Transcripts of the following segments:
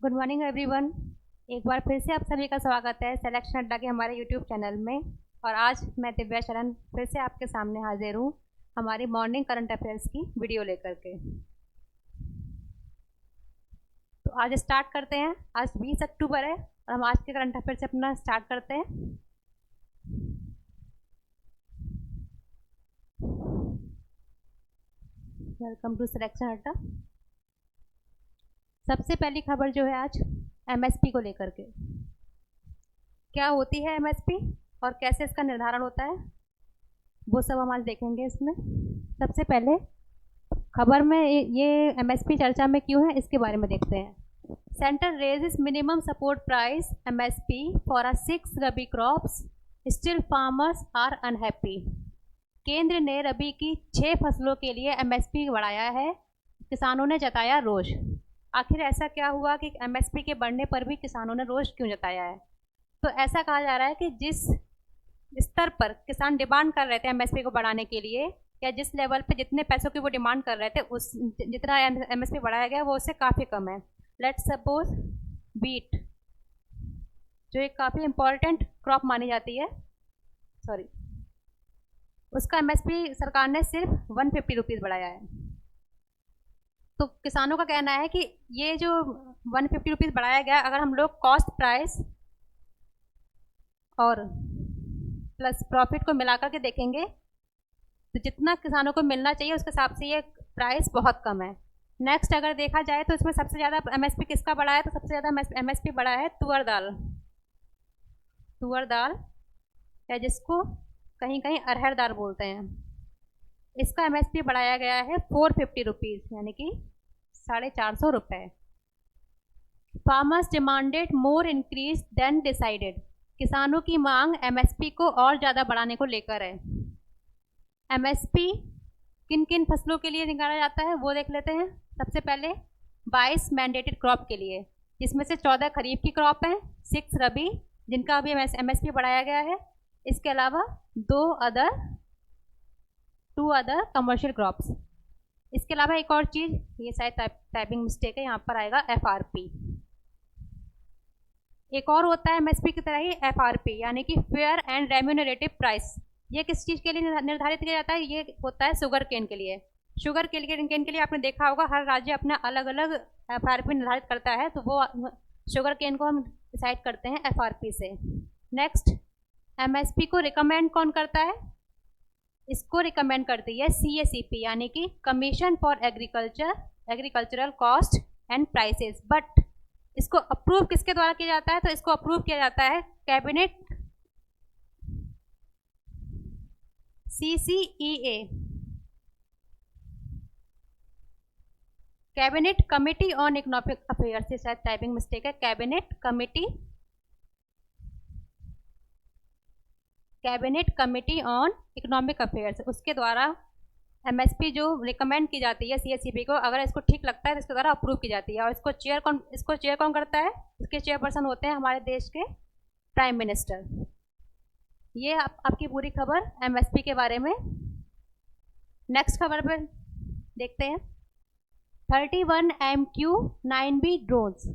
Good morning everyone. एक बार फिर से आप सभी का स्वागत है सिलेक्शन अड्डा के हमारे यूट्यूब चैनल में। और आज मैं दिव्या शरण फिर से आपके सामने हाजिर हूँ हमारी मॉर्निंग करंट अफेयर्स की वीडियो लेकर के। तो आज स्टार्ट करते हैं। आज 20 अक्टूबर है और हम आज के करंट अफेयर से अपना स्टार्ट करते हैं। वेलकम टू सिलेक्शन अड्डा। सबसे पहली खबर जो है आज एमएसपी को लेकर के, क्या होती है एमएसपी और कैसे इसका निर्धारण होता है, वो सब हम आज देखेंगे इसमें। सबसे पहले खबर में ये एमएसपी चर्चा में क्यों है इसके बारे में देखते हैं। Centre raises minimum support price MSP for a 6 rabi crops, still farmers are unhappy. केंद्र ने रबी की 6 फसलों के लिए एमएसपी बढ़ाया है, किसानों ने जताया रोष। आखिर ऐसा क्या हुआ कि एमएसपी के बढ़ने पर भी किसानों ने रोष क्यों जताया है? तो ऐसा कहा जा रहा है कि जिस स्तर पर किसान डिमांड कर रहे थे एमएसपी को बढ़ाने के लिए, या जिस लेवल पे जितने पैसों की वो डिमांड कर रहे थे, उस जितना एमएसपी बढ़ाया गया वो उससे काफ़ी कम है। लेट्स सपोज बीट, जो एक काफ़ी इम्पॉर्टेंट क्रॉप मानी जाती है, उसका एमएसपी सरकार ने सिर्फ 150 रुपीज़ बढ़ाया है। तो किसानों का कहना है कि ये जो 150 रुपीज़ बढ़ाया गया, अगर हम लोग कॉस्ट प्राइस और प्लस प्रॉफिट को मिलाकर के देखेंगे तो जितना किसानों को मिलना चाहिए उसके हिसाब से ये प्राइस बहुत कम है। नेक्स्ट अगर देखा जाए तो इसमें सबसे ज़्यादा एमएसपी किसका बढ़ा है, तो सबसे ज़्यादा एमएसपी बढ़ा है तुअर दाल, या जिसको कहीं कहीं अरहर दाल बोलते हैं। इसका एमएसपी बढ़ाया गया है 450 रुपीज़, यानी कि 450 रुपये। Farmers demanded more increase than decided. किसानों की मांग एमएसपी को और ज़्यादा बढ़ाने को लेकर है। एमएसपी किन किन फसलों के लिए निकाला जाता है वो देख लेते हैं। सबसे पहले 22 मैंडेटेड क्रॉप के लिए, जिसमें से 14 खरीफ की क्रॉप हैं, 6 रबी जिनका अभी एमएसपी बढ़ाया गया है। इसके अलावा 2 अदर कमर्शियल क्रॉप्स। इसके अलावा एक और चीज़, ये शायद टाइपिंग मिस्टेक है, यहाँ पर आएगा एफआरपी। एक और होता है एमएसपी की तरह ही एफआरपी, यानी कि फेयर एंड रेम्यूनरेटिव प्राइस। ये किस चीज़ के लिए निर्धारित किया जाता है? ये होता है शुगर केन के लिए। शुगर केन के लिए आपने देखा होगा हर राज्य अपना अलग अलग एफआरपी निर्धारित करता है, तो वो शुगर केन को हम डिसाइड करते हैं एफआरपी से। नेक्स्ट, एमएसपी को रिकमेंड कौन करता है? इसको रिकमेंड करती है CACP, यानी कि commission for agricultural cost and prices. But इसको अप्रूव किसके द्वारा किया जाता है? तो इसको अप्रूव किया जाता है cabinet, CCEA, cabinet committee on economic affairs. से शायद टाइपिंग मिस्टेक है, cabinet committee on economic affairs, उसके द्वारा एमएसपी जो रिकमेंड की जाती है CACP को, अगर इसको ठीक लगता है तो इसके द्वारा अप्रूव की जाती है। और इसको चेयर कौन करता है? इसके चेयरपर्सन होते हैं हमारे देश के प्राइम मिनिस्टर। ये आपकी पूरी खबर एमएसपी के बारे में। नेक्स्ट खबर पर देखते हैं। 31 MQ-9B drones.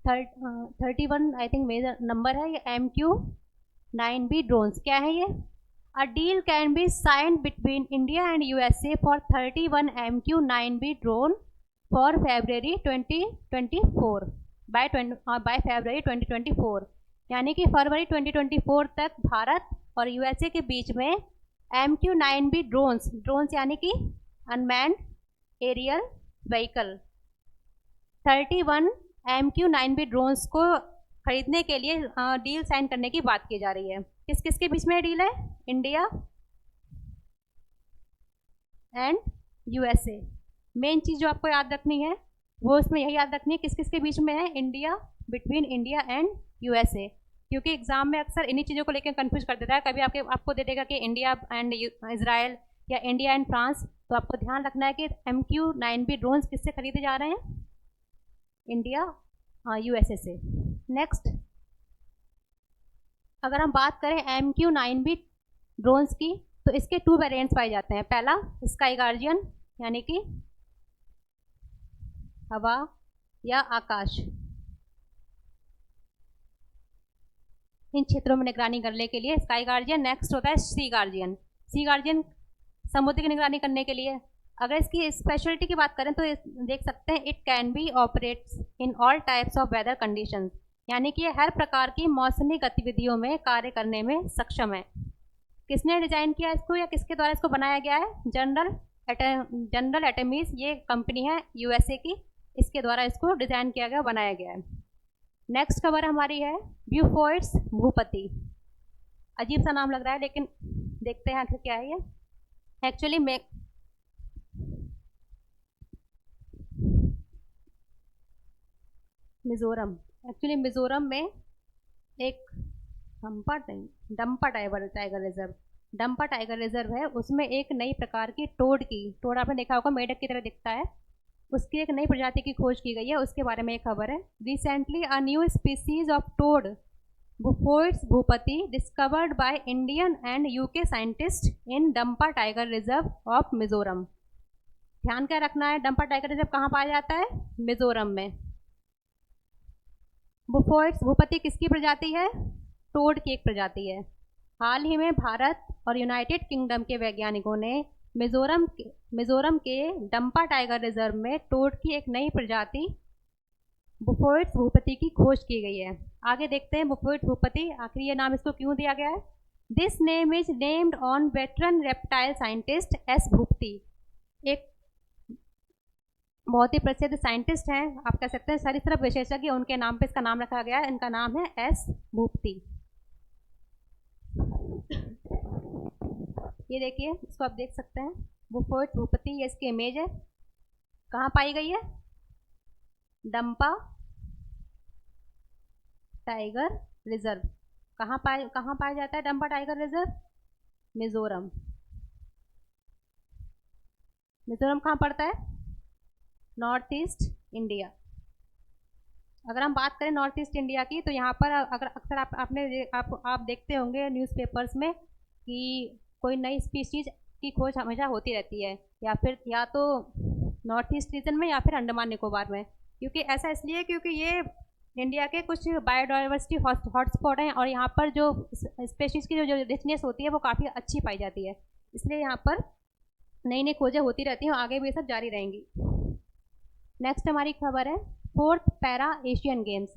31 I think major number है ये। MQ-9B ड्रोन्स क्या है ये? A deal can be signed between India and USA for 31 MQ-9B drone for February 2024 by February 2024, यानी कि फरवरी 2024 तक भारत और USA के बीच में MQ-9B ड्रोन्स यानी कि unmanned aerial vehicle 31 MQ-9B drones को खरीदने के लिए डील साइन करने की बात की जा रही है। किस किस के बीच में डील है? India and USA। मेन चीज़ जो आपको याद रखनी है वो इसमें यही याद रखनी है किस किस के बीच में है, बिटवीन इंडिया एंड USA। क्योंकि एग्जाम में अक्सर इन्हीं चीज़ों को लेकर कंफ्यूज कर देता है। कभी आपको दे देगा कि इंडिया एंड इजराइल या इंडिया एंड फ्रांस, तो आपको ध्यान रखना है कि MQ-9B ड्रोन्स किससे खरीदे जा रहे हैं? इंडिया USA से। नेक्स्ट, अगर हम बात करें MQ-9B ड्रोन्स की, तो इसके 2 वेरिएंट्स पाए जाते हैं। पहला स्काई गार्जियन, यानी कि हवा या आकाश, इन क्षेत्रों में निगरानी करने के लिए स्काई गार्जियन। नेक्स्ट होता है सी गार्जियन। सी गार्जियन समुद्र की निगरानी करने के लिए। अगर इसकी स्पेशलिटी की बात करें तो देख सकते हैं, it can be operates in all types of weather conditions, यानी कि ये हर प्रकार की मौसमी गतिविधियों में कार्य करने में सक्षम है। किसने डिजाइन किया इसको या किसके द्वारा इसको बनाया गया है? जनरल एटमीज, ये कंपनी है यूएसए की, इसके द्वारा इसको डिजाइन किया गया, बनाया गया है। नेक्स्ट खबर हमारी है ब्यूफोर्ड्स भूपति। अजीब सा नाम लग रहा है, लेकिन देखते हैं आखिर क्या है ये। एक्चुअली मिजोरम में एक डंपा टाइगर रिजर्व है। उसमें एक नई प्रकार की टोड आपने देखा होगा, मेढक की तरह दिखता है, उसकी एक नई प्रजाति की खोज की गई है, उसके बारे में एक खबर है। Recently a new species of toad Bufoides Bhupathy discovered by Indian and UK scientist in Dampa tiger reserve of Mizoram. ध्यान क्या रखना है, डंपा टाइगर रिजर्व कहाँ पाया जाता है? मिजोरम में। बुफोर्ड्स भूपति किसकी प्रजाति है? टोड की एक प्रजाति है। हाल ही में भारत और यूनाइटेड किंगडम के वैज्ञानिकों ने मिजोरम के डंपा टाइगर रिजर्व में टोड की एक नई प्रजाति बुफोर्ड्स भूपति की खोज की गई है। आगे देखते हैं बुफोर्ड्स भूपति, आखिर ये नाम इसको क्यों दिया गया है? This name is named on veteran reptile scientist S Bhupathi. एक बहुत ही प्रसिद्ध साइंटिस्ट हैं, आप कह सकते हैं सरीसृप विशेषज्ञ, उनके नाम पे इसका नाम रखा गया है। इनका नाम है एस भूपति। ये देखिए, इसको आप देख सकते हैं, बुफोर्ड्स भूपति, ये इसकी इमेज है। कहाँ पाई गई है? Dampa tiger reserve. कहाँ पाया जाता है डंपा टाइगर रिजर्व? मिजोरम। मिजोरम कहाँ पड़ता है? North east India. अगर हम बात करें नॉर्थ ईस्ट इंडिया की, तो यहाँ पर अगर अक्सर आप देखते होंगे न्यूज़पेपर्स में कि कोई नई स्पीशीज की खोज हमेशा होती रहती है, या तो नॉर्थ ईस्ट रीजन में या फिर अंडमान निकोबार में। क्योंकि ऐसा इसलिए क्योंकि ये इंडिया के कुछ बायोडाइवर्सिटी हॉटस्पॉट हैं, और यहाँ पर जो स्पीशीज़ की जो रिचनेस होती है वो काफ़ी अच्छी पाई जाती है, इसलिए यहाँ पर नई नई खोजें होती रहती हैं और आगे भी सब जारी रहेंगी। नेक्स्ट हमारी खबर है 4th पैरा एशियन गेम्स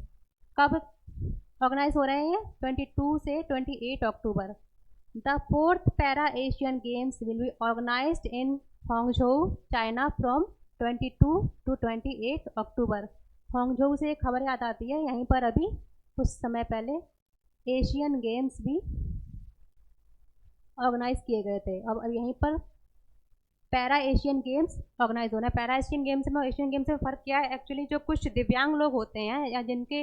कब ऑर्गेनाइज हो रहे हैं? 22 से 28 अक्टूबर। The 4th para Asian games will be organised in Hangzhou, China from 22 to 28 October. Hangzhou से एक खबर याद आती है, यहीं पर अभी कुछ समय पहले एशियन गेम्स भी ऑर्गेनाइज किए गए थे। अब यहीं पर पैरा एशियन गेम्स ऑर्गेनाइज होना है। पैरा एशियन गेम्स में एशियन गेम्स में फ़र्क क्या है? एक्चुअली जो कुछ दिव्यांग लोग होते हैं या जिनके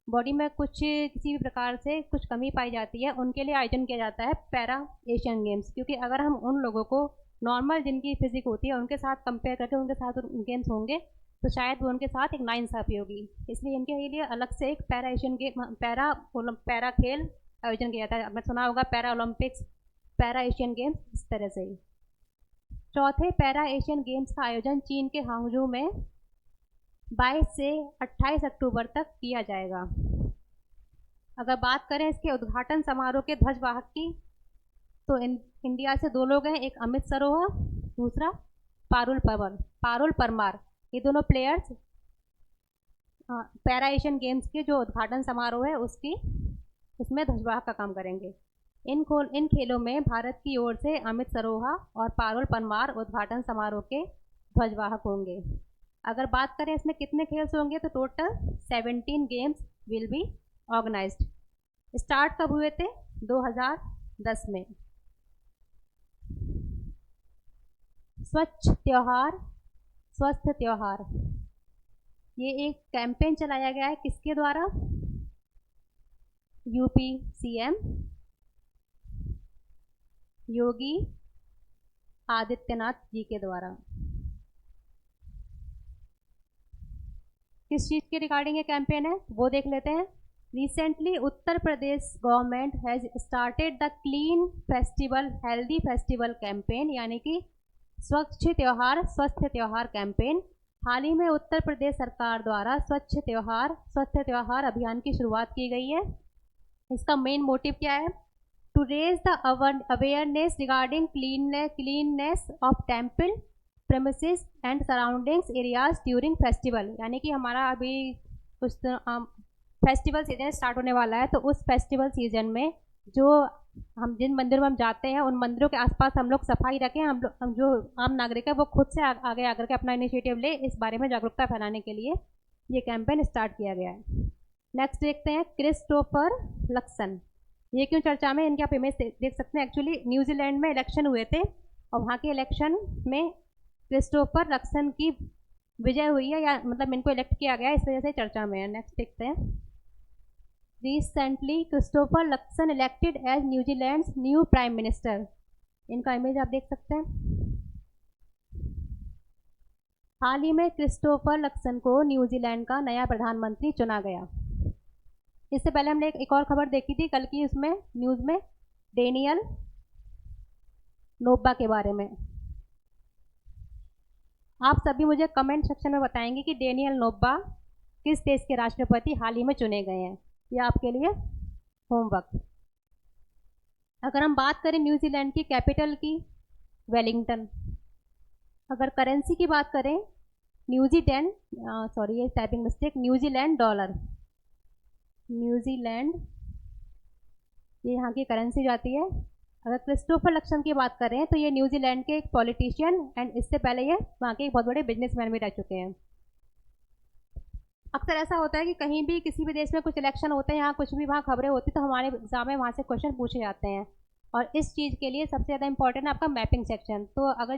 बॉडी में किसी भी प्रकार से कुछ कमी पाई जाती है, उनके लिए आयोजन किया जाता है पैरा एशियन गेम्स। क्योंकि अगर हम उन लोगों को नॉर्मल जिनकी फिजिक होती है उनके साथ कंपेयर करके उनके साथ गेम्स होंगे तो शायद वो उनके साथ एक नाइंसाफ़ी होगी, इसलिए इनके लिए अलग से एक पैरा एशियन गेम पैरा खेल आयोजन किया जाता है। आपने सुना होगा para Olympics, para Asian games, इस तरह से ही। चौथे पैरा एशियन गेम्स का आयोजन चीन के हांगझोउ में 22 से 28 अक्टूबर तक किया जाएगा। अगर बात करें इसके उद्घाटन समारोह के ध्वजवाहक की, तो इंडिया से 2 लोग हैं, एक अमित सरोहा, दूसरा पारुल परमार। ये दोनों प्लेयर्स पैरा एशियन गेम्स के जो उद्घाटन समारोह है उसमें ध्वजवाहक का काम करेंगे। इन खेलों में भारत की ओर से अमित सरोहा और पारुल परमार उद्घाटन समारोह के ध्वजवाहक होंगे। अगर बात करें इसमें कितने खेल होंगे, तो total 17 games will be organised. Start कब हुए थे? 2010 में। स्वच्छ त्योहार स्वस्थ त्योहार, ये एक कैंपेन चलाया गया है, किसके द्वारा? यूपी सीएम योगी आदित्यनाथ जी के द्वारा। किस चीज़ के रिगार्डिंग ये कैंपेन है वो देख लेते हैं। Recently Uttar Pradesh government has started the clean festival healthy festival campaign, यानी कि स्वच्छ त्योहार स्वस्थ त्योहार कैंपेन हाल ही में उत्तर प्रदेश सरकार द्वारा स्वच्छ त्योहार अभियान की शुरुआत की गई है। इसका मेन मोटिव क्या है? To raise the awareness regarding cleanness of temple premises and surroundings areas during festival. यानी कि हमारा अभी कुछ फेस्टिवल सीजन स्टार्ट होने वाला है, तो उस फेस्टिवल सीजन में जो हम जिन मंदिरों में हम जाते हैं उन मंदिरों के आसपास हम लोग सफाई रखें। हम जो आम नागरिक है वो खुद से आगे आकर के अपना इनिशिएटिव ले, इस बारे में जागरूकता फैलाने के लिए ये कैंपेन स्टार्ट किया गया है। नेक्स्ट देखते हैं क्रिस्टोफर लक्सन। ये क्यों चर्चा में? इनके आप इमेज देख सकते हैं। एक्चुअली न्यूजीलैंड में इलेक्शन हुए थे और वहाँ के इलेक्शन में क्रिस्टोफर लक्सन की विजय हुई है, या मतलब इनको इलेक्ट किया गया, इस वजह से चर्चा में है। नेक्स्ट देखते हैं। Recently Christopher Luxon elected as New Zealand new prime minister. इनका इमेज आप देख सकते हैं। हाल ही में क्रिस्टोफर लक्सन को न्यूजीलैंड का नया प्रधानमंत्री चुना गया। इससे पहले हमने एक और खबर देखी थी कल की, उसमें न्यूज़ में डेनियल नोब्बा के बारे में। आप सभी मुझे कमेंट सेक्शन में बताएंगे कि डेनियल नोब्बा किस देश के राष्ट्रपति हाल ही में चुने गए हैं। यह आपके लिए होमवर्क। अगर हम बात करें न्यूजीलैंड की कैपिटल की, वेलिंगटन। अगर करेंसी की बात करें, ये typing mistake, New Zealand dollar. New Zealand ये यहाँ की करेंसी जाती है। अगर क्रिस्टोफर लक्सन की बात करें तो ये न्यूजीलैंड के एक पॉलिटिशियन एंड इससे पहले ये वहाँ के एक बहुत बड़े बिजनेसमैन भी रह चुके हैं। अक्सर ऐसा होता है कि कहीं भी किसी भी देश में कुछ इलेक्शन होते हैं, यहाँ कुछ भी वहाँ खबरें होती हैं, तो हमारे एग्जाम में वहाँ से क्वेश्चन पूछे जाते हैं। और इस चीज़ के लिए सबसे ज़्यादा इंपॉर्टेंट है आपका मैपिंग सेक्शन। तो अगर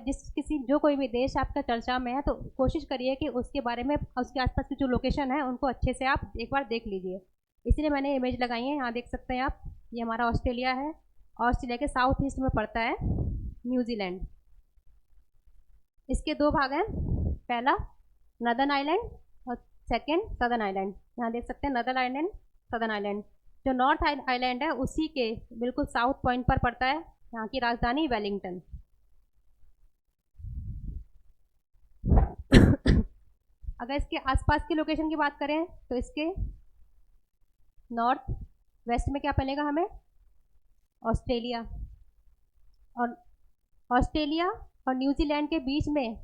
जो कोई भी देश आपका चर्चा में है तो कोशिश करिए कि उसके बारे में, उसके आसपास की जो लोकेशन है उनको अच्छे से आप एक बार देख लीजिए। इसलिए मैंने इमेज लगाई है, यहाँ देख सकते हैं आप। ये हमारा ऑस्ट्रेलिया है। ऑस्ट्रेलिया के साउथ ईस्ट में पड़ता है न्यूजीलैंड। इसके दो भाग हैं, पहला नदर्न आइलैंड और सेकेंड सदर्न आइलैंड। यहाँ देख सकते हैं नदर्न आइलैंड, सदर्न आइलैंड। जो नॉर्थ आइलैंड है उसी के बिल्कुल साउथ पॉइंट पर पड़ता है यहाँ की राजधानी वेलिंगटन। अगर इसके आसपास की लोकेशन की बात करें तो इसके नॉर्थ वेस्ट में क्या पड़ेगा हमें? ऑस्ट्रेलिया। और ऑस्ट्रेलिया और न्यूजीलैंड के बीच में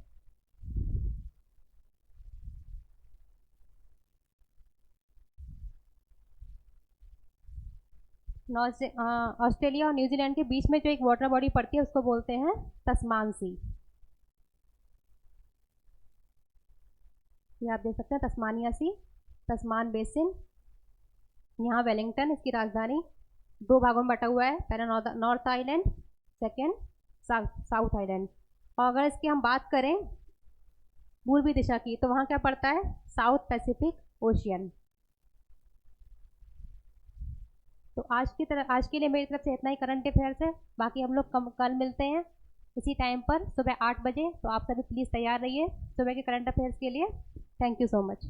ऑस्ट्रेलिया और न्यूजीलैंड के बीच में जो एक वाटर बॉडी पड़ती है उसको बोलते हैं तस्मान सी। ये आप देख सकते हैं तस्मानिया सी, तस्मान बेसिन। यहाँ वेलिंगटन इसकी राजधानी दो भागों में बटा हुआ है, पहला north island, second south island. और अगर इसकी हम बात करें पूर्वी दिशा की तो वहाँ क्या पड़ता है? South Pacific ocean. तो आज के लिए मेरी तरफ से इतना ही करंट अफेयर्स है। बाकी हम लोग कल मिलते हैं इसी टाइम पर सुबह 8 बजे। तो आप सभी प्लीज़ तैयार रहिए सुबह के करंट अफेयर्स के लिए। Thank you so much.